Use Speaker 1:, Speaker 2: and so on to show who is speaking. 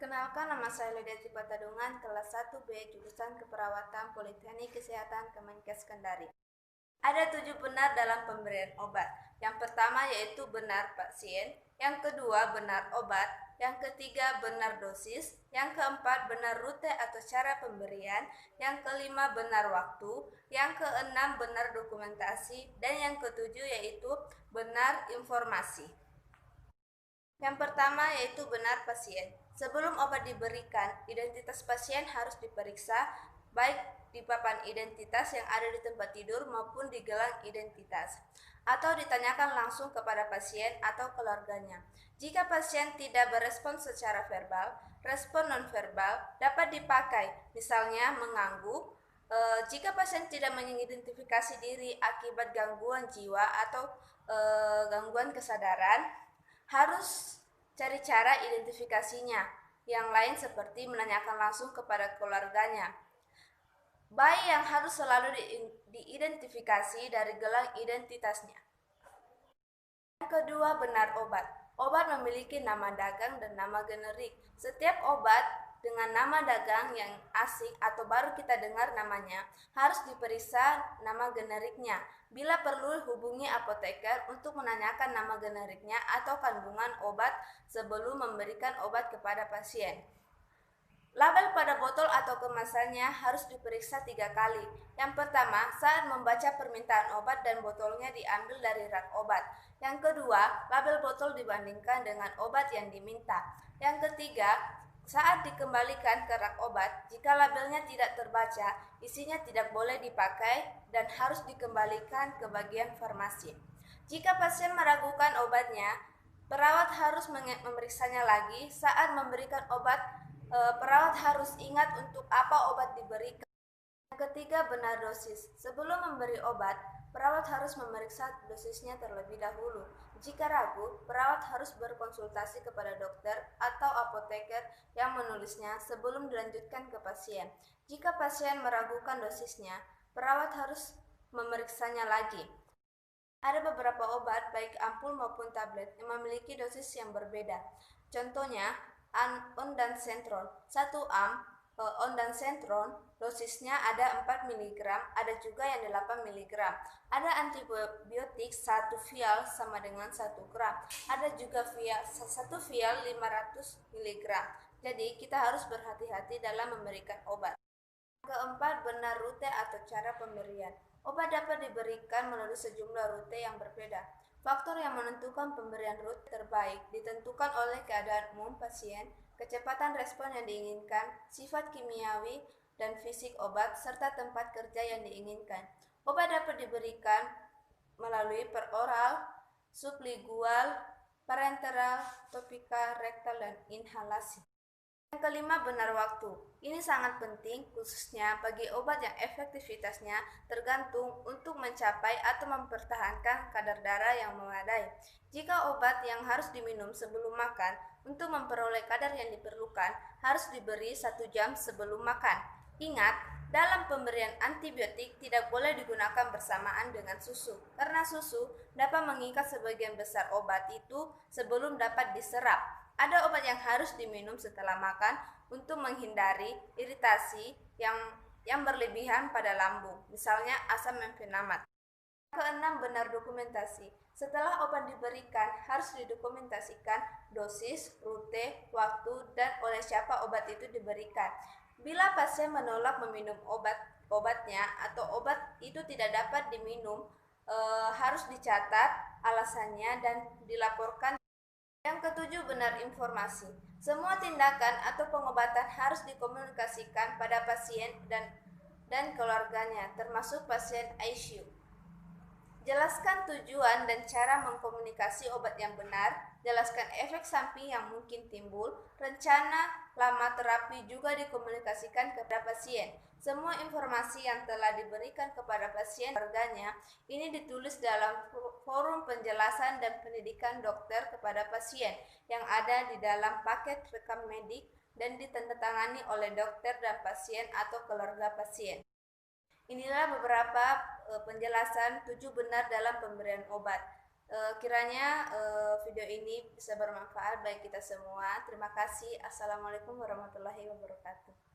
Speaker 1: Kenalkan, nama saya Lydia Patadungan, kelas 1B, jurusan Keperawatan Politeknik Kesehatan Kemenkes Kendari. Ada 7 benar dalam pemberian obat. Yang pertama yaitu benar pasien, yang kedua benar obat, yang ketiga benar dosis, yang keempat benar rute atau cara pemberian, yang kelima benar waktu, yang keenam benar dokumentasi, dan yang ketujuh yaitu benar informasi. Yang pertama yaitu benar pasien. Sebelum obat diberikan, identitas pasien harus diperiksa, baik di papan identitas yang ada di tempat tidur maupun di gelang identitas, atau ditanyakan langsung kepada pasien atau keluarganya. Jika pasien tidak berespons secara verbal, respon nonverbal dapat dipakai, misalnya mengangguk. Jika pasien tidak mengidentifikasi diri akibat gangguan jiwa atau gangguan kesadaran, harus cari cara identifikasinya. Yang lain seperti menanyakan langsung kepada keluarganya. Bayi yang harus selalu diidentifikasi dari gelang identitasnya. Yang kedua, benar obat. Obat memiliki nama dagang dan nama generik. Setiap obat dengan nama dagang yang asing atau baru kita dengar namanya harus diperiksa nama generiknya. Bila perlu, hubungi apoteker untuk menanyakan nama generiknya atau kandungan obat sebelum memberikan obat kepada pasien. Label pada botol atau kemasannya harus diperiksa 3 kali. Yang pertama, saat membaca permintaan obat dan botolnya diambil dari rak obat. Yang kedua, label botol dibandingkan dengan obat yang diminta. Yang ketiga, saat dikembalikan ke rak obat, jika labelnya tidak terbaca, isinya tidak boleh dipakai dan harus dikembalikan ke bagian farmasi. Jika pasien meragukan obatnya, perawat harus memeriksanya lagi. Saat memberikan obat, perawat harus ingat untuk apa obat diberikan. Yang ketiga, benar dosis. Sebelum memberi obat, perawat harus memeriksa dosisnya terlebih dahulu. Jika ragu, perawat harus berkonsultasi kepada dokter atau apoteker yang menulisnya sebelum dilanjutkan ke pasien. Jika pasien meragukan dosisnya, perawat harus memeriksanya lagi. Ada beberapa obat, baik ampul maupun tablet, yang memiliki dosis yang berbeda. Contohnya, ondansetron 1 am. Ondansetron dosisnya ada 4 mg, ada juga yang 8 mg. Ada antibiotik 1 vial sama dengan 1 gram. Ada juga 1 vial 500 mg. Jadi kita harus berhati-hati dalam memberikan obat. Keempat, benar rute atau cara pemberian. Obat dapat diberikan melalui sejumlah rute yang berbeda. Faktor yang menentukan pemberian rute terbaik ditentukan oleh keadaan umum pasien, kecepatan respon yang diinginkan, sifat kimiawi dan fisik obat, serta tempat kerja yang diinginkan. Obat dapat diberikan melalui peroral, sublingual, parenteral, topika, rektal, dan inhalasi. Yang kelima, benar waktu. Ini sangat penting khususnya bagi obat yang efektivitasnya tergantung untuk mencapai atau mempertahankan kadar darah yang memadai. Jika obat yang harus diminum sebelum makan untuk memperoleh kadar yang diperlukan harus diberi 1 jam sebelum makan. Ingat, dalam pemberian antibiotik tidak boleh digunakan bersamaan dengan susu, karena susu dapat mengikat sebagian besar obat itu sebelum dapat diserap. Ada obat yang harus diminum setelah makan untuk menghindari iritasi yang berlebihan pada lambung, misalnya asam mefenamat. Keenam, benar dokumentasi. Setelah obat diberikan, harus didokumentasikan dosis, rute, waktu, dan oleh siapa obat itu diberikan. Bila pasien menolak meminum obatnya atau obat itu tidak dapat diminum, harus dicatat alasannya dan dilaporkan. Yang ketujuh, benar informasi. Semua tindakan atau pengobatan harus dikomunikasikan pada pasien dan keluarganya, termasuk pasien ICU. Jelaskan tujuan dan cara mengkomunikasi obat yang benar, jelaskan efek samping yang mungkin timbul, rencana lama terapi juga dikomunikasikan kepada pasien. Semua informasi yang telah diberikan kepada pasien dan keluarganya ini ditulis dalam forum penjelasan dan pendidikan dokter kepada pasien yang ada di dalam paket rekam medik dan ditandatangani oleh dokter dan pasien atau keluarga pasien. Inilah beberapa penjelasan 7 benar dalam pemberian obat. Kiranya video ini bisa bermanfaat bagi kita semua. Terima kasih. Assalamualaikum warahmatullahi wabarakatuh.